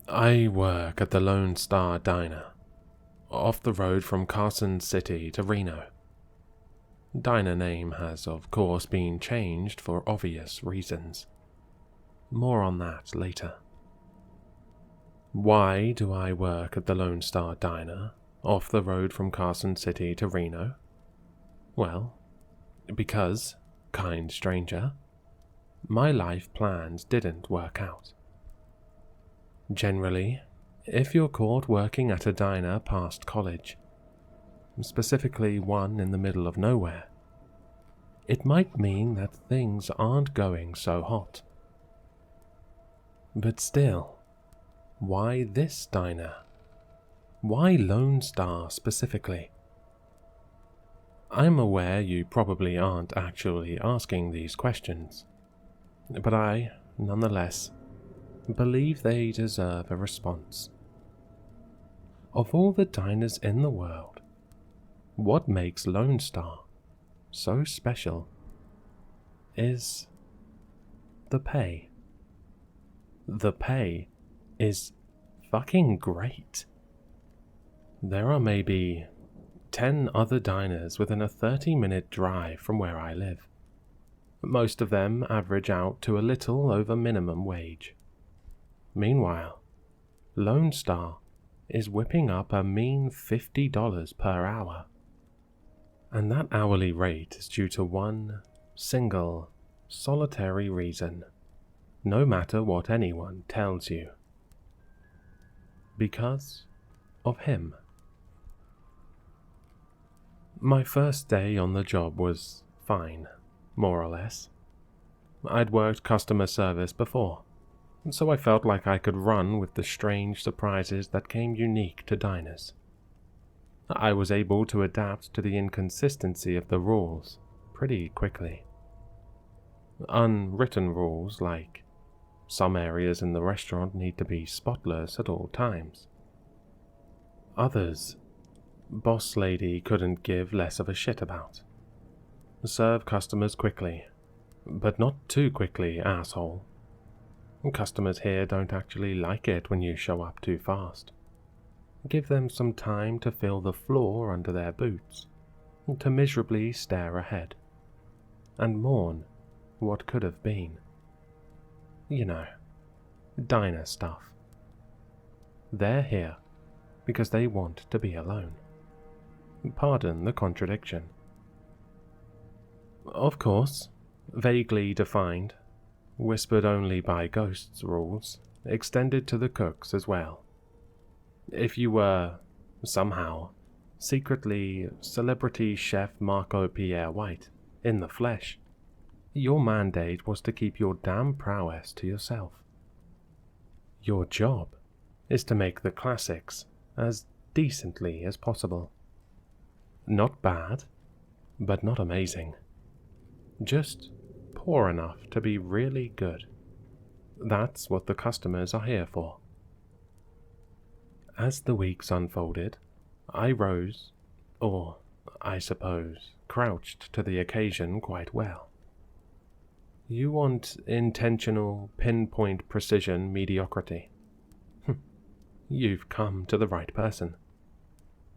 I work at the Lone Star Diner, off the road from Carson City to Reno. Diner name has of course been changed for obvious reasons. More on that later. Why do I work at the Lone Star Diner, off the road from Carson City to Reno? Well, because, kind stranger, my life plans didn't work out. Generally, if you're caught working at a diner past college, specifically one in the middle of nowhere, it might mean that things aren't going so hot. But still, why this diner? Why Lone Star specifically? I'm aware you probably aren't actually asking these questions, but I, nonetheless, believe they deserve a response. Of all the diners in the world, what makes Lone Star so special is the pay. The pay is fucking great. There are maybe 10 other diners within a 30-minute drive from where I live. Most of them average out to a little over minimum wage. Meanwhile, Lone Star is whipping up a mean $50 per hour. And that hourly rate is due to one single, solitary reason, no matter what anyone tells you. Because of him. My first day on the job was fine, more or less. I'd worked customer service before, so I felt like I could run with the strange surprises that came unique to diners. I was able to adapt to the inconsistency of the rules pretty quickly. Unwritten rules like some areas in the restaurant need to be spotless at all times. Others, boss lady couldn't give less of a shit about. Serve customers quickly, but not too quickly, asshole. Customers here don't actually like it when you show up too fast. Give them some time to feel the floor under their boots, to miserably stare ahead, and mourn what could have been. You know, diner stuff. They're here because they want to be alone. Pardon the contradiction. Of course, vaguely defined, whispered only by ghosts rules, extended to the cooks as well. If you were, somehow, secretly celebrity chef Marco Pierre White, in the flesh, your mandate was to keep your damn prowess to yourself. Your job is to make the classics as decently as possible. Not bad, but not amazing. Just poor enough to be really good. That's what the customers are here for. As the weeks unfolded, I rose, or, I suppose, crouched to the occasion quite well. You want intentional, pinpoint precision mediocrity. You've come to the right person.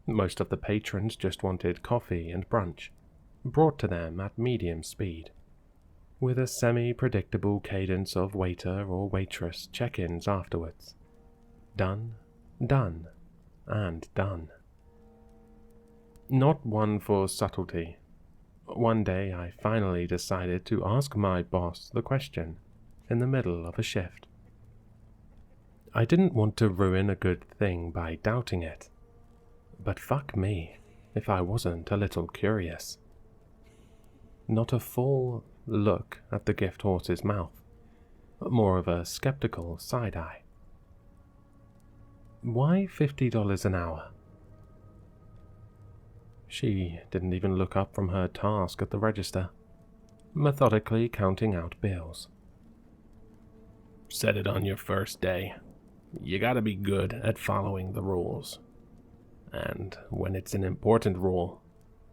Most of the patrons just wanted coffee and brunch, brought to them at medium speed, with a semi-predictable cadence of waiter or waitress check-ins afterwards. Done, done, and done. Not one for subtlety. One day I finally decided to ask my boss the question in the middle of a shift. I didn't want to ruin a good thing by doubting it, but fuck me if I wasn't a little curious. Not a full look at the gift horse's mouth, more of a skeptical side-eye. Why $50 an hour? She didn't even look up from her task at the register, methodically counting out bills. Said it on your first day. You gotta be good at following the rules. And when it's an important rule,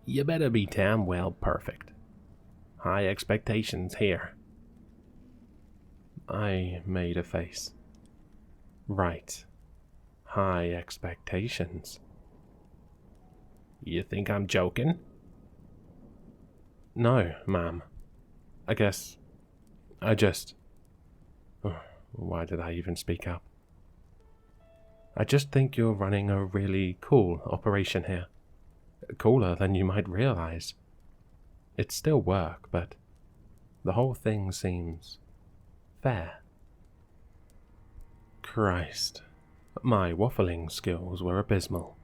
you better be damn well perfect. High expectations here." I made a face. Right. High expectations. You think I'm joking? No, ma'am. I guess... I just... Why did I even speak up? I just think you're running a really cool operation here. Cooler than you might realize. It's still work, but the whole thing seems fair. Christ, my waffling skills were abysmal.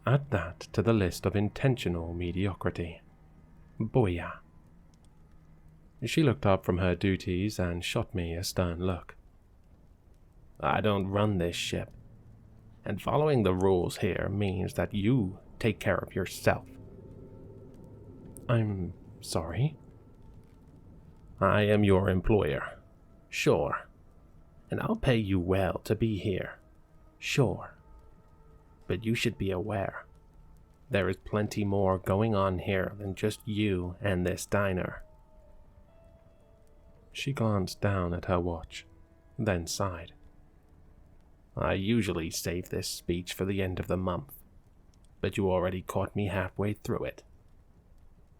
Add that to the list of intentional mediocrity. Booyah. She looked up from her duties and shot me a stern look. I don't run this ship, and following the rules here means that you take care of yourself. I'm sorry? I am your employer, sure, and I'll pay you well to be here, sure. But you should be aware, there is plenty more going on here than just you and this diner. She glanced down at her watch, then sighed. I usually save this speech for the end of the month, but you already caught me halfway through it.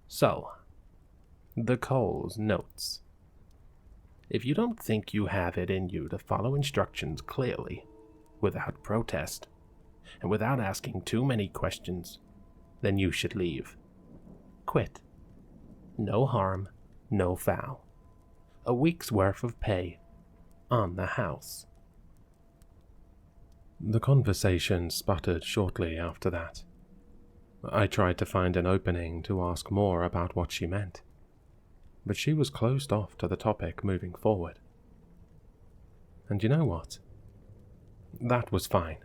So, the Cole's notes. If you don't think you have it in you to follow instructions clearly, without protest, and without asking too many questions, then you should leave. Quit. No harm, no foul. A week's worth of pay on the house. The conversation sputtered shortly after that. I tried to find an opening to ask more about what she meant, but she was closed off to the topic moving forward. And you know what? That was fine.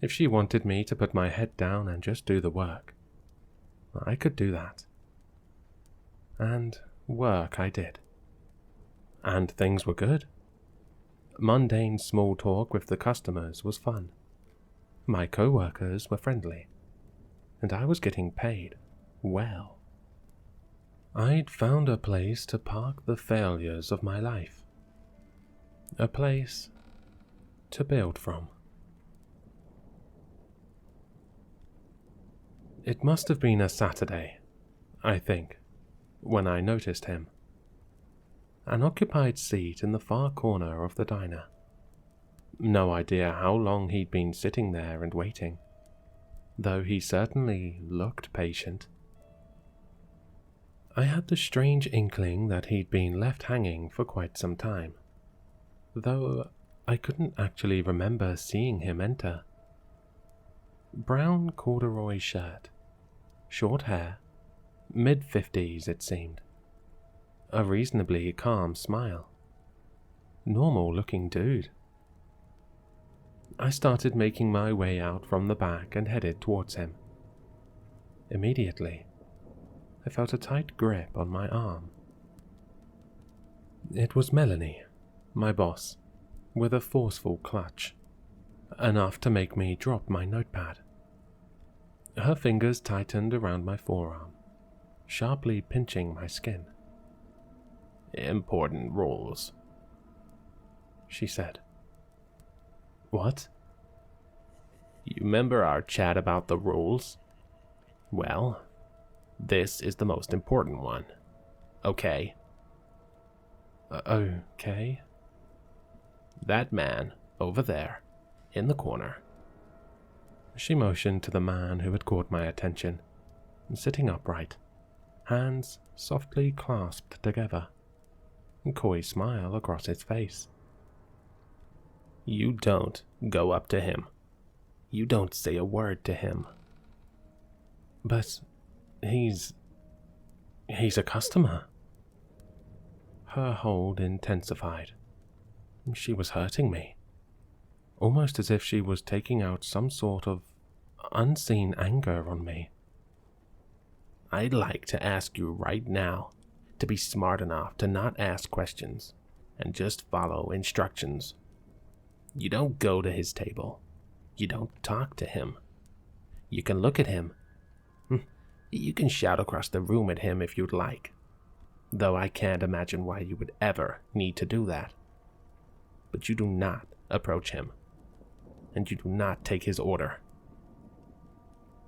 If she wanted me to put my head down and just do the work, I could do that. And work I did. And things were good. Mundane small talk with the customers was fun. My co-workers were friendly. And I was getting paid well. I'd found a place to park the failures of my life. A place to build from. It must have been a Saturday, I think, when I noticed him. An occupied seat in the far corner of the diner. No idea how long he'd been sitting there and waiting, though he certainly looked patient. I had the strange inkling that he'd been left hanging for quite some time, though I couldn't actually remember seeing him enter. Brown corduroy shirt, short hair, mid-50s it seemed. A reasonably calm smile. Normal-looking dude. I started making my way out from the back and headed towards him. Immediately, I felt a tight grip on my arm. It was Melanie, my boss, with a forceful clutch, enough to make me drop my notepad. Her fingers tightened around my forearm, sharply pinching my skin. "Important rules," she said. "What?" "You remember our chat about the rules? Well, this is the most important one. Okay?" Okay? That man, over there, in the corner." She motioned to the man who had caught my attention, sitting upright, hands softly clasped together, a coy smile across his face. "You don't go up to him. You don't say a word to him." "But he's a customer." Her hold intensified. She was hurting me, almost as if she was taking out some sort of unseen anger on me. "I'd like to ask you right now to be smart enough to not ask questions and just follow instructions." You don't go to his table. You don't talk to him. You can look at him. You can shout across the room at him if you'd like, though I can't imagine why you would ever need to do that. But you do not approach him, and you do not take his order.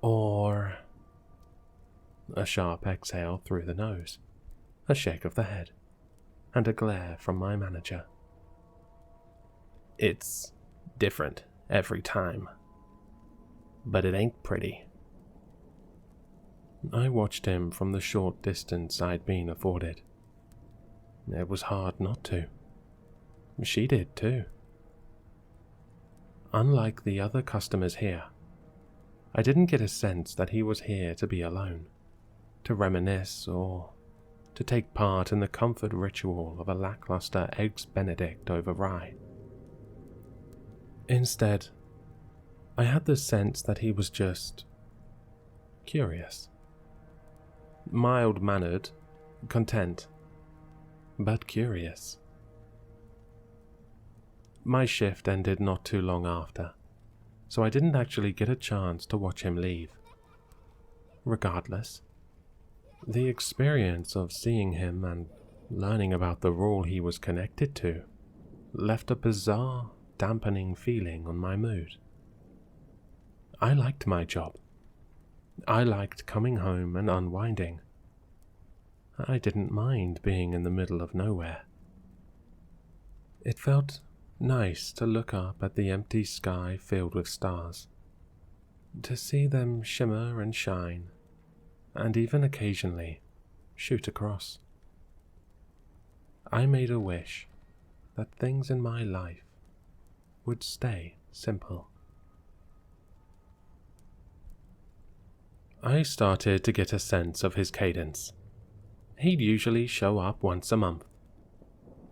Or a sharp exhale through the nose, a shake of the head, and a glare from my manager. It's different every time, but it ain't pretty. I watched him from the short distance I'd been afforded. It was hard not to. She did too. Unlike the other customers here, I didn't get a sense that he was here to be alone, to reminisce, or to take part in the comfort ritual of a lackluster Eggs Benedict over rye. Instead, I had the sense that he was just curious. Mild-mannered, content, but curious. My shift ended not too long after, so I didn't actually get a chance to watch him leave. Regardless, the experience of seeing him and learning about the rule he was connected to left a bizarre, dampening feeling on my mood. I liked my job. I liked coming home and unwinding. I didn't mind being in the middle of nowhere. It felt nice to look up at the empty sky filled with stars, to see them shimmer and shine, and even occasionally shoot across. I made a wish that things in my life would stay simple. I started to get a sense of his cadence. He'd usually show up once a month.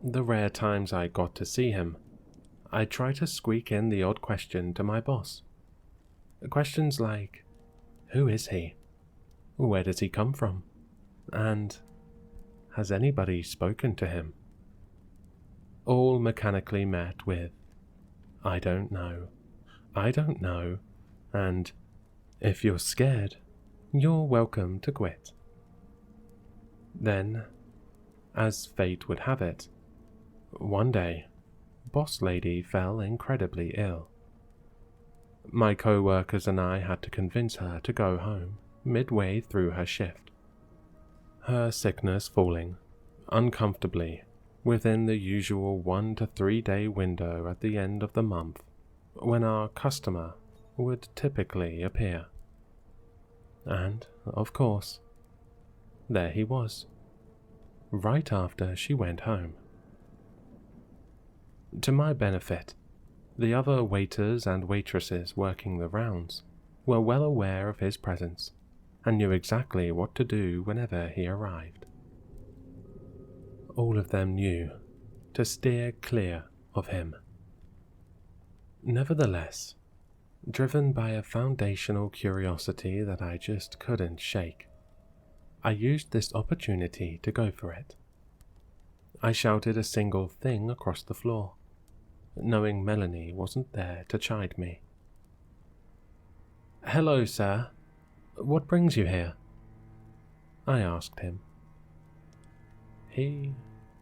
The rare times I got to see him, I'd try to squeak in the odd question to my boss. Questions like, who is he? Where does he come from? And, has anybody spoken to him? All mechanically met with, I don't know, and if you're scared, you're welcome to quit. Then, as fate would have it, one day, Boss Lady fell incredibly ill. My co-workers and I had to convince her to go home midway through her shift. Her sickness falling, uncomfortably, within the usual 1 to 3 day window at the end of the month, when our customer would typically appear. And, of course, there he was, right after she went home. To my benefit, the other waiters and waitresses working the rounds were well aware of his presence and knew exactly what to do whenever he arrived. All of them knew to steer clear of him. Nevertheless, driven by a foundational curiosity that I just couldn't shake, I used this opportunity to go for it. I shouted a single thing across the floor, knowing Melanie wasn't there to chide me. "Hello, sir. What brings you here?" I asked him. He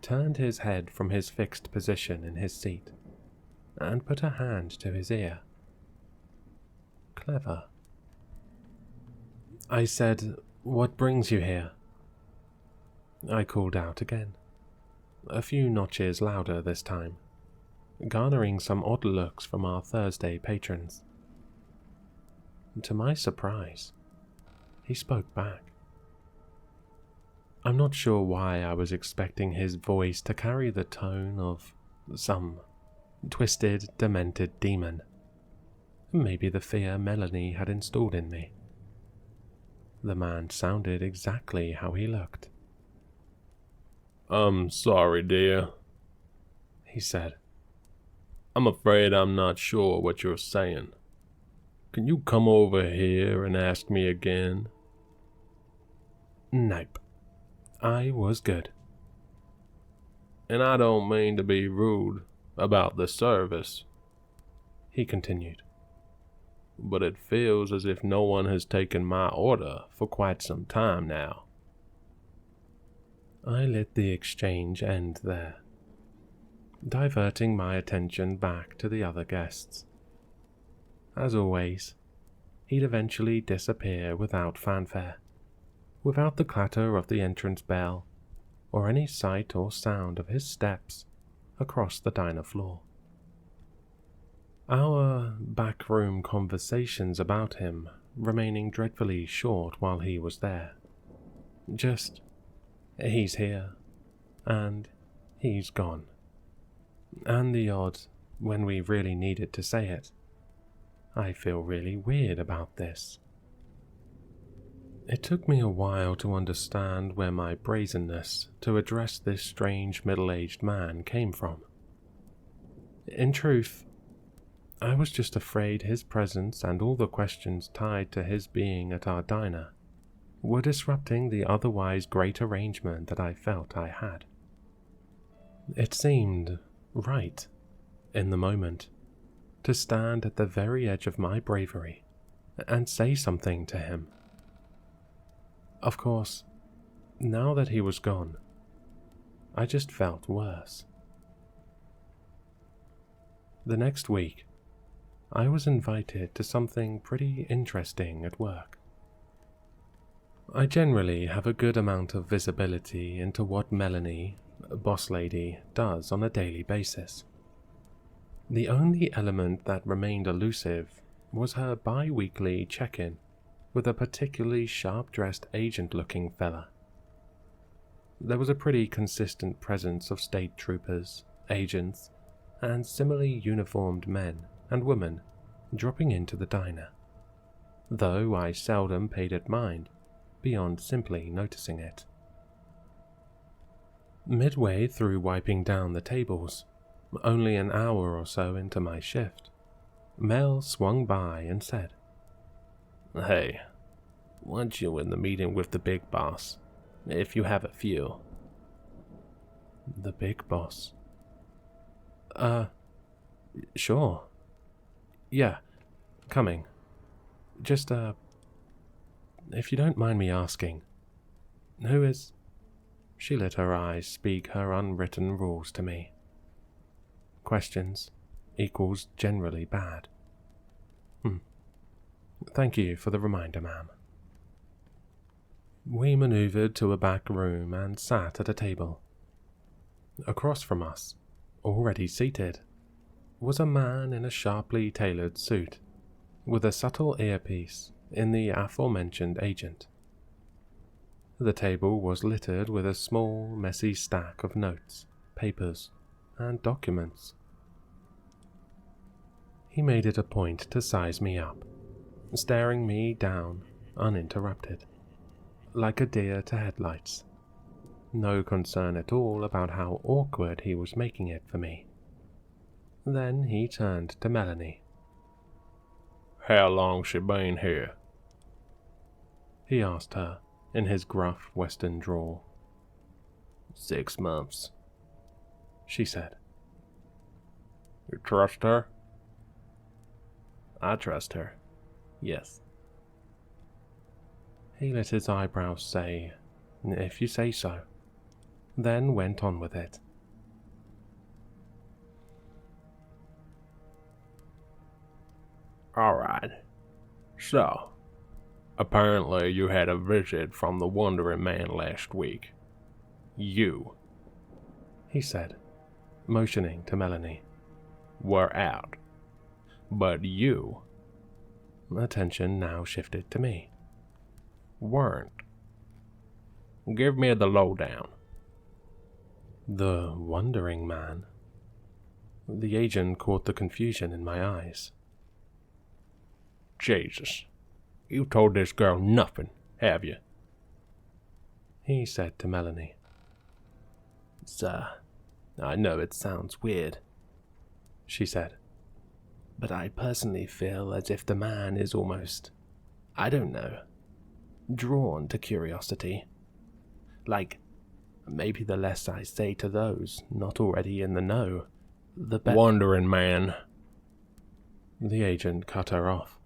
turned his head from his fixed position in his seat and put a hand to his ear. Clever. I said, "What brings you here?" I called out again, a few notches louder this time, garnering some odd looks from our Thursday patrons. To my surprise, he spoke back. I'm not sure why I was expecting his voice to carry the tone of some twisted, demented demon. Maybe the fear Melanie had installed in me. The man sounded exactly how he looked. "I'm sorry, dear," he said. "I'm afraid I'm not sure what you're saying. Can you come over here and ask me again?" Nope. I was good. "And I don't mean to be rude about the service, he continued. But it feels as if no one has taken my order for quite some time now. I let the exchange end there, diverting my attention back to the other guests. As always, he'd eventually disappear without fanfare, without the clatter of the entrance bell, or any sight or sound of his steps across the diner floor. Our backroom conversations about him remaining dreadfully short while he was there. Just, he's here, and he's gone. And the odd, when we really needed to say it. I feel really weird about this. It took me a while to understand where my brazenness to address this strange middle-aged man came from. In truth, I was just afraid his presence and all the questions tied to his being at our diner were disrupting the otherwise great arrangement that I felt I had. It seemed right, in the moment, to stand at the very edge of my bravery and say something to him. Of course, now that he was gone, I just felt worse. The next week, I was invited to something pretty interesting at work. I generally have a good amount of visibility into what Melanie, boss lady, does on a daily basis. The only element that remained elusive was her bi-weekly check-in with a particularly sharp-dressed agent-looking fella. There was a pretty consistent presence of state troopers, agents, and similarly uniformed men and women dropping into the diner, though I seldom paid it mind beyond simply noticing it. Midway through wiping down the tables, only an hour or so into my shift, Mel swung by and said, "Hey, weren't you in the meeting with the big boss, if you have a few?" The big boss? Sure. Yeah, coming. Just, if you don't mind me asking, who is... She let her eyes speak her unwritten rules to me. Questions equals generally bad. Thank you for the reminder, ma'am. We maneuvered to a back room and sat at a table. Across from us, already seated, was a man in a sharply tailored suit, with a subtle earpiece in the aforementioned agent. The table was littered with a small, messy stack of notes, papers, and documents. He made it a point to size me up, staring me down, uninterrupted, like a deer to headlights. No concern at all about how awkward he was making it for me. Then he turned to Melanie. "How long she been here?" he asked her in his gruff western drawl. 6 months, she said. "You trust her?" "I trust her, yes." He let his eyebrows say, "If you say so," then went on with it. "Alright, so, apparently you had a visit from the Wandering Man last week. You," he said, motioning to Melanie, "were out. But you," attention now shifted to me, "weren't. Give me the lowdown." The Wandering Man? The agent caught the confusion in my eyes. "Jesus, you told this girl nothing, have you?" he said to Melanie. "Sir, I know it sounds weird," she said, "but I personally feel as if the man is almost, I don't know, drawn to curiosity. Like, maybe the less I say to those not already in the know, the better." "Wandering Man," The agent cut her off.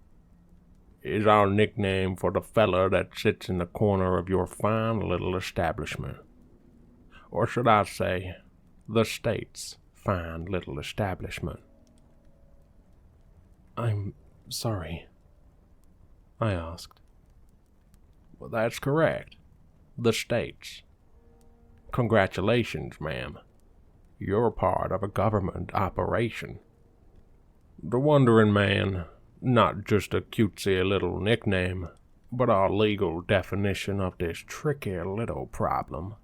"Is our nickname for the feller that sits in the corner of your fine little establishment. Or should I say, the state's fine little establishment." "I'm sorry," I asked. "Well, that's correct. The state's. Congratulations, ma'am. You're part of a government operation. The Wandering Man, not just a cutesy little nickname, but our legal definition of this tricky little problem,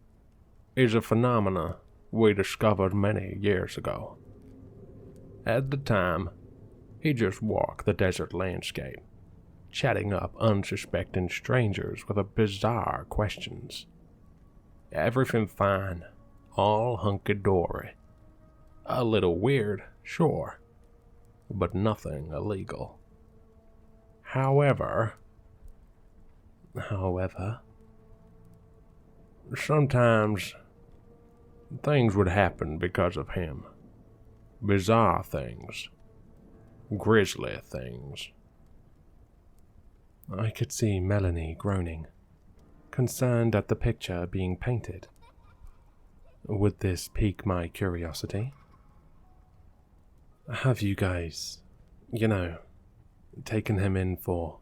is a phenomena we discovered many years ago. At the time, he just walked the desert landscape, chatting up unsuspecting strangers with bizarre questions. Everything fine, all hunky-dory. A little weird, sure, but nothing illegal. However, sometimes things would happen because of him. Bizarre things. Grisly things." I could see Melanie groaning, concerned at the picture being painted. Would this pique my curiosity? "Have you guys, taken him in for—"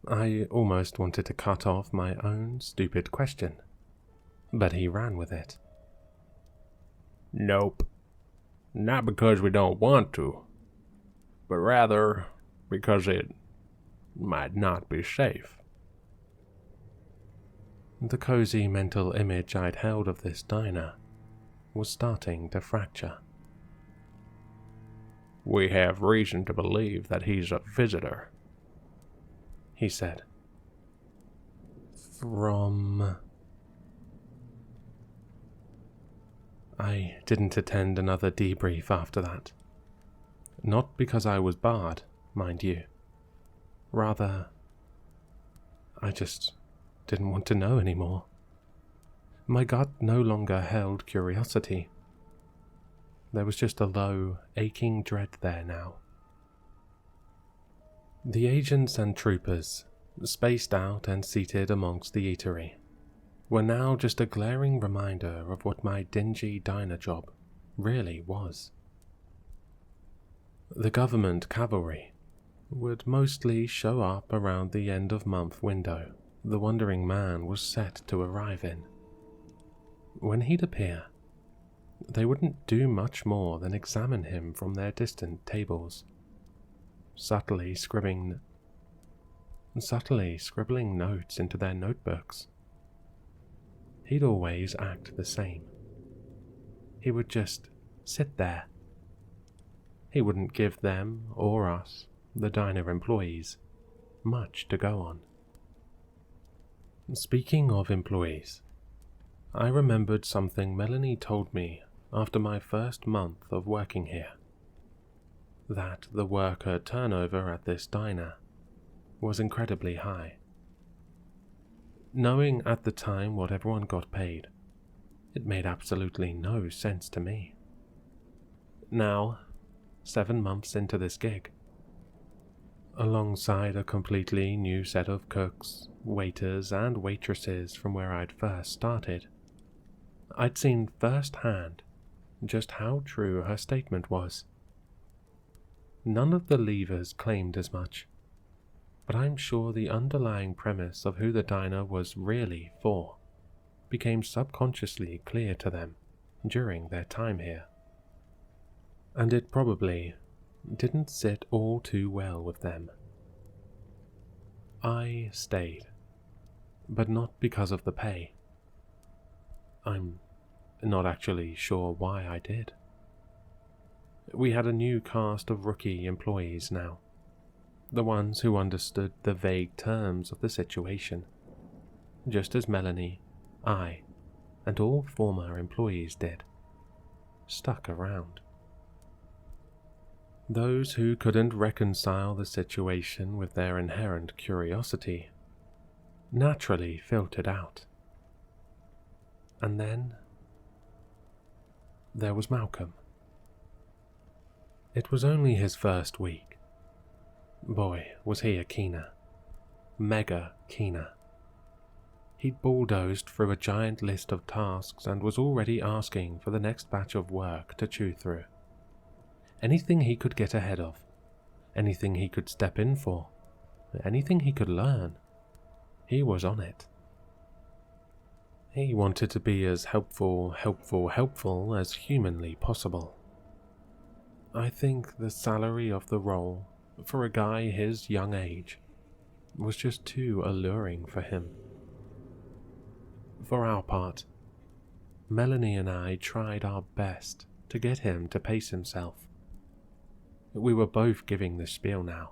I almost wanted to cut off my own stupid question, but he ran with it. "Nope. Not because we don't want to, but rather because it might not be safe." The cozy mental image I'd held of this diner was starting to fracture. "We have reason to believe that he's a visitor," he said. "From—" I didn't attend another debrief after that. Not because I was barred, mind you. Rather, I just didn't want to know anymore. My gut no longer held curiosity. There was just a low, aching dread there now. The agents and troopers, spaced out and seated amongst the eatery, were now just a glaring reminder of what my dingy diner job really was. The government cavalry would mostly show up around the end-of-month window the Wandering Man was set to arrive in. When he'd appear, they wouldn't do much more than examine him from their distant tables, subtly scribbling notes into their notebooks. He'd always act the same. He would just sit there. He wouldn't give them or us, the diner employees, much to go on. Speaking of employees, I remembered something Melanie told me after my first month of working here. That the worker turnover at this diner was incredibly high. Knowing at the time what everyone got paid, it made absolutely no sense to me. Now, 7 months into this gig, alongside a completely new set of cooks, waiters, and waitresses from where I'd first started, I'd seen firsthand just how true her statement was. None of the leavers claimed as much, but I'm sure the underlying premise of who the diner was really for became subconsciously clear to them during their time here. And it probably didn't sit all too well with them. I stayed, but not because of the pay. I'm not actually sure why I did. We had a new cast of rookie employees now, the ones who understood the vague terms of the situation, just as Melanie, I, and all former employees did, stuck around. Those who couldn't reconcile the situation with their inherent curiosity naturally filtered out. And then there was Malcolm. It was only his first week. Boy, was he a keener. Mega keener. He'd bulldozed through a giant list of tasks and was already asking for the next batch of work to chew through. Anything he could get ahead of, anything he could step in for, anything he could learn, he was on it. He wanted to be as helpful as humanly possible. I think the salary of the role, for a guy his young age, was just too alluring for him. For our part, Melanie and I tried our best to get him to pace himself. We were both giving the spiel now.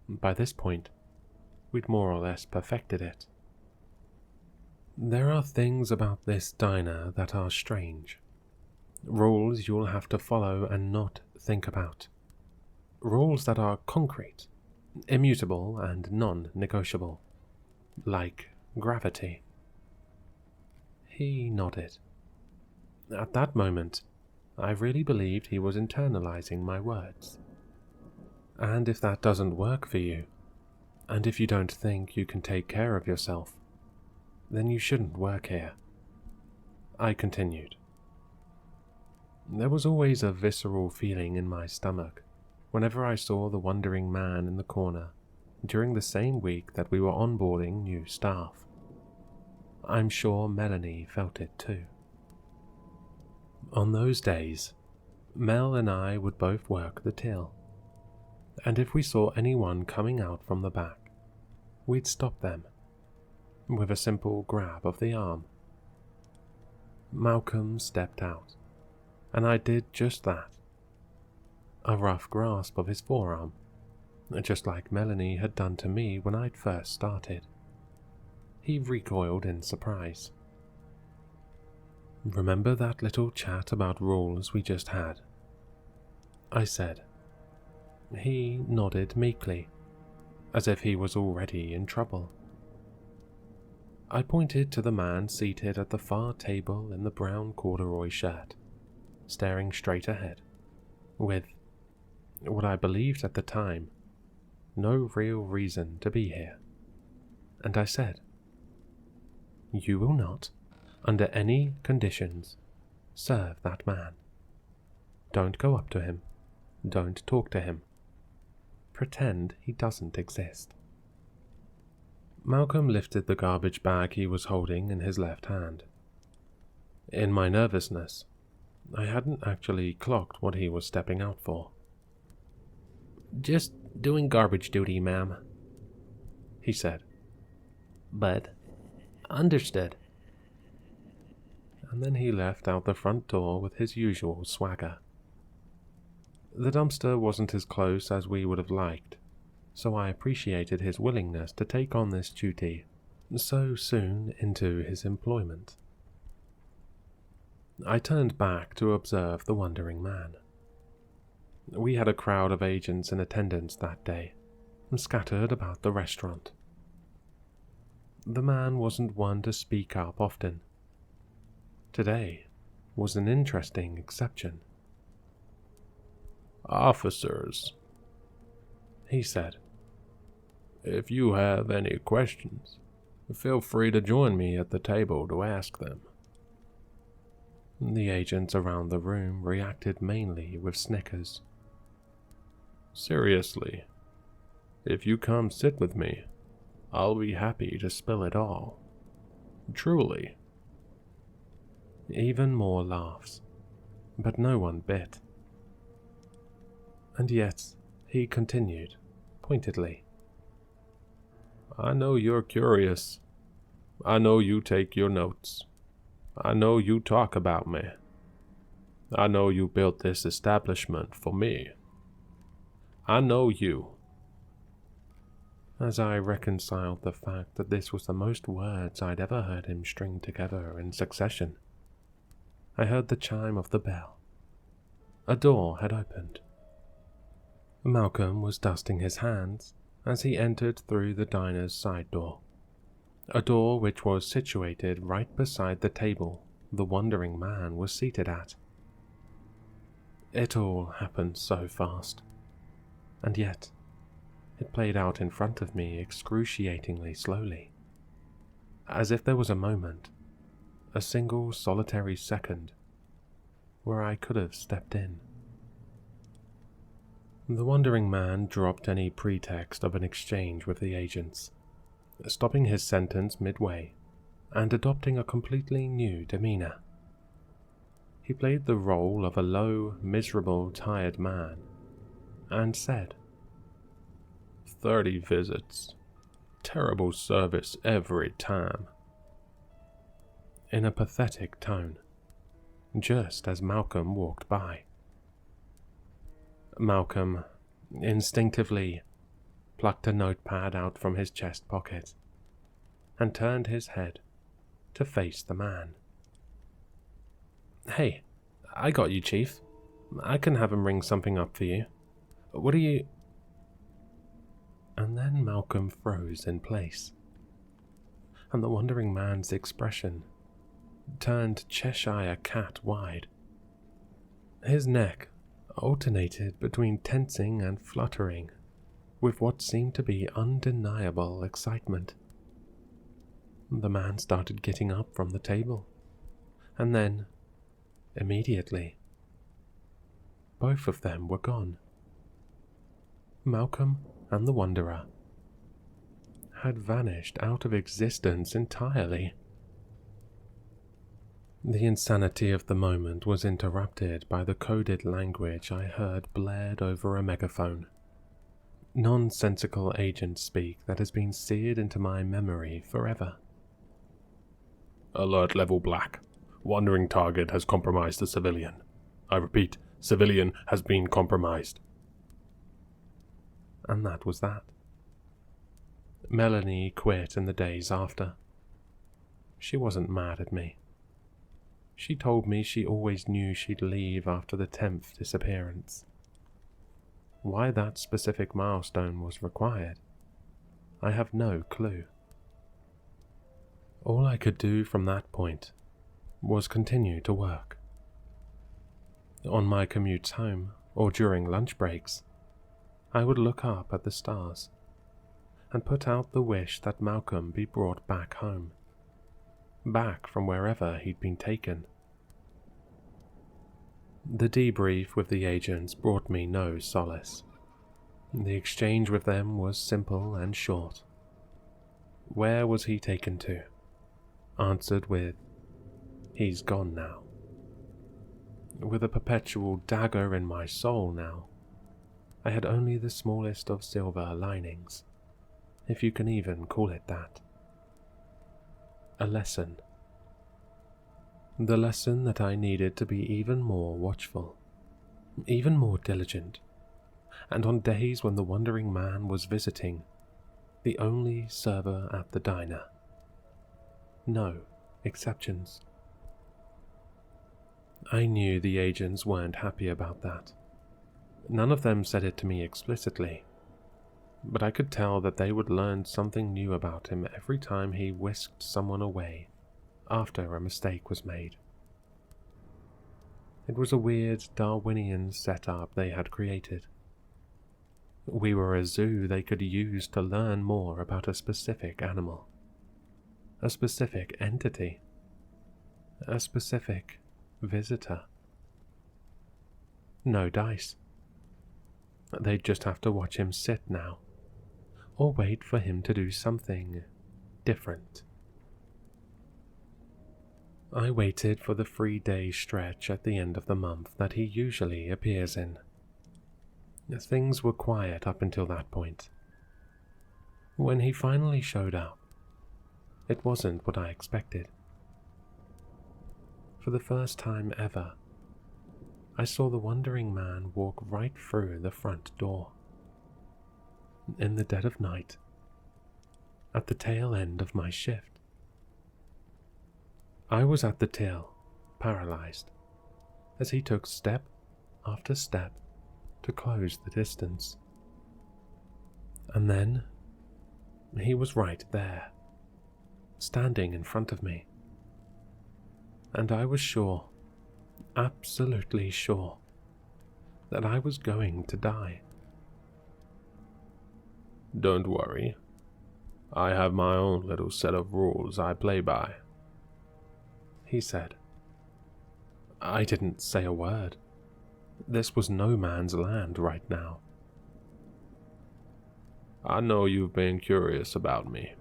By this point, we'd more or less perfected it. There are things about this diner that are strange. Rules you'll have to follow and not think about. Rules that are concrete, immutable and non-negotiable, like gravity. He nodded. At that moment, I really believed he was internalizing my words. And if that doesn't work for you, and if you don't think you can take care of yourself, then you shouldn't work here. I continued. There was always a visceral feeling in my stomach whenever I saw the wandering man in the corner during the same week that we were onboarding new staff. I'm sure Melanie felt it too. On those days, Mel and I would both work the till, and if we saw anyone coming out from the back, we'd stop them with a simple grab of the arm. Malcolm stepped out, and I did just that. A rough grasp of his forearm, just like Melanie had done to me when I'd first started. He recoiled in surprise. "Remember that little chat about rules we just had?" I said. He nodded meekly, as if he was already in trouble. I pointed to the man seated at the far table in the brown corduroy shirt, staring straight ahead, with, what I believed at the time, no real reason to be here. And I said, "You will not, under any conditions, serve that man. Don't go up to him. Don't talk to him. Pretend he doesn't exist." Malcolm lifted the garbage bag he was holding in his left hand. In my nervousness, I hadn't actually clocked what he was stepping out for. "Just doing garbage duty, ma'am," he said. "But, understood." And then he left out the front door with his usual swagger. The dumpster wasn't as close as we would have liked, so I appreciated his willingness to take on this duty so soon into his employment. I turned back to observe the wondering man. We had a crowd of agents in attendance that day, scattered about the restaurant. The man wasn't one to speak up often. Today was an interesting exception. "Officers," he said, "if you have any questions, feel free to join me at the table to ask them." The agents around the room reacted mainly with snickers. "Seriously, if you come sit with me, I'll be happy to spill it all. Truly." Even more laughs, but no one bit. And yet, he continued, pointedly. "I know you're curious. I know you take your notes. I know you talk about me. I know you built this establishment for me. I know you." As I reconciled the fact that this was the most words I'd ever heard him string together in succession, I heard the chime of the bell. A door had opened. Malcolm was dusting his hands as he entered through the diner's side door, a door which was situated right beside the table the wandering man was seated at. It all happened so fast, and yet it played out in front of me excruciatingly slowly, as if there was a moment, a single solitary second, where I could have stepped in. The wandering man dropped any pretext of an exchange with the agents, stopping his sentence midway and adopting a completely new demeanor. He played the role of a low, miserable, tired man and said, 30 visits. Terrible service every time. In a pathetic tone, just as Malcolm walked by. Malcolm instinctively plucked a notepad out from his chest pocket and turned his head to face the man. Hey, I got you, Chief. I can have him ring something up for you. What do you... And then Malcolm froze in place, and the wandering man's expression turned Cheshire cat wide. His neck alternated between tensing and fluttering with what seemed to be undeniable excitement. The man started getting up from the table, and then, immediately, both of them were gone. Malcolm and the Wanderer had vanished out of existence entirely. The insanity of the moment was interrupted by the coded language I heard blared over a megaphone. Nonsensical agent speak that has been seared into my memory forever. Alert level black. Wandering target has compromised a civilian. I repeat, civilian has been compromised. And that was that. Melanie quit in the days after. She wasn't mad at me. She told me she always knew she'd leave after the 10th disappearance. Why that specific milestone was required, I have no clue. All I could do from that point was continue to work. On my commutes home, or during lunch breaks, I would look up at the stars and put out the wish that Malcolm be brought back home, back from wherever he'd been taken. The debrief with the agents brought me no solace. The exchange with them was simple and short. Where was he taken to? Answered with, he's gone now. With a perpetual dagger in my soul now, I had only the smallest of silver linings, if you can even call it that. A lesson. The lesson that I needed to be even more watchful, even more diligent, and on days when the wandering man was visiting, the only server at the diner. No exceptions. I knew the agents weren't happy about that. None of them said it to me explicitly, but I could tell that they would learn something new about him every time he whisked someone away after a mistake was made. It was a weird Darwinian setup they had created. We were a zoo they could use to learn more about a specific animal, a specific entity, a specific visitor. No dice. They'd just have to watch him sit now, or wait for him to do something different. I waited for the 3-day stretch at the end of the month that he usually appears in. Things were quiet up until that point. When he finally showed up, it wasn't what I expected. For the first time ever, I saw the wandering man walk right through the front door. In the dead of night, at the tail end of my shift. I was at the till, paralyzed, as he took step after step to close the distance. And then, he was right there, standing in front of me. And I was sure, absolutely sure, that I was going to die. "Don't worry. I have my own little set of rules I play by," he said. I didn't say a word. This was no man's land right now. "I know you've been curious about me.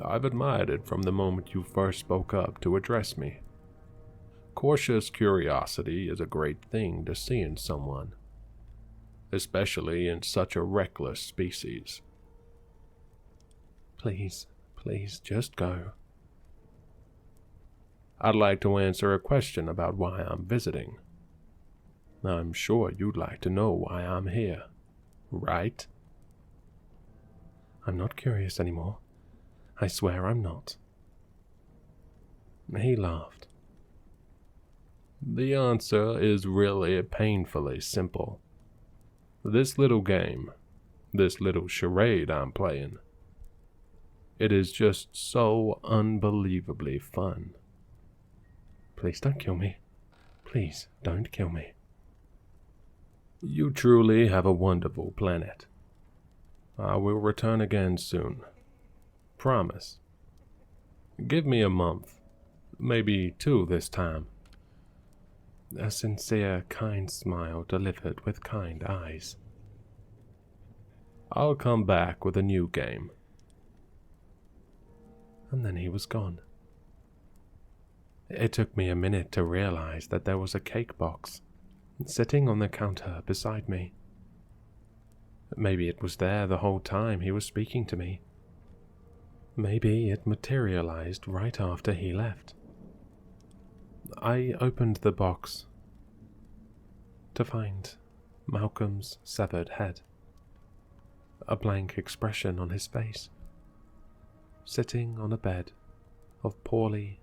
I've admired it from the moment you first spoke up to address me. Cautious curiosity is a great thing to see in someone, especially in such a reckless species." Please, just go." "I'd like to answer a question about why I'm visiting. I'm sure you'd like to know why I'm here, right?" "I'm not curious anymore. I swear I'm not." He laughed. "The answer is really painfully simple. This little game, this little charade I'm playing, it is just so unbelievably fun." "Please don't kill me. Please don't kill me." "You truly have a wonderful planet. I will return again soon. Promise. Give me a month, maybe 2 this time." A sincere, kind smile delivered with kind eyes. "I'll come back with a new game." And then he was gone. It took me a minute to realize that there was a cake box sitting on the counter beside me. Maybe it was there the whole time he was speaking to me. Maybe it materialized right after he left. I opened the box to find Malcolm's severed head, a blank expression on his face, sitting on a bed of poorly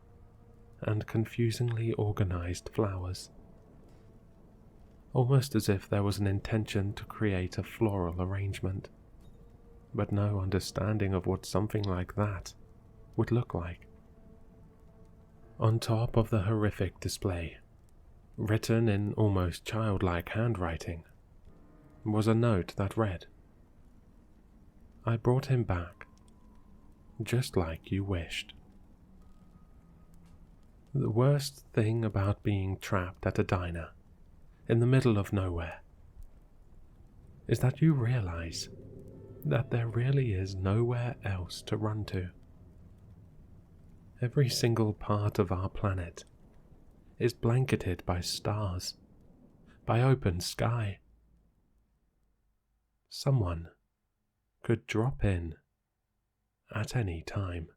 and confusingly organized flowers, almost as if there was an intention to create a floral arrangement, but no understanding of what something like that would look like. On top of the horrific display, written in almost childlike handwriting, was a note that read, "I brought him back, just like you wished." The worst thing about being trapped at a diner in the middle of nowhere is that you realize that there really is nowhere else to run to. Every single part of our planet is blanketed by stars, by open sky. Someone could drop in at any time.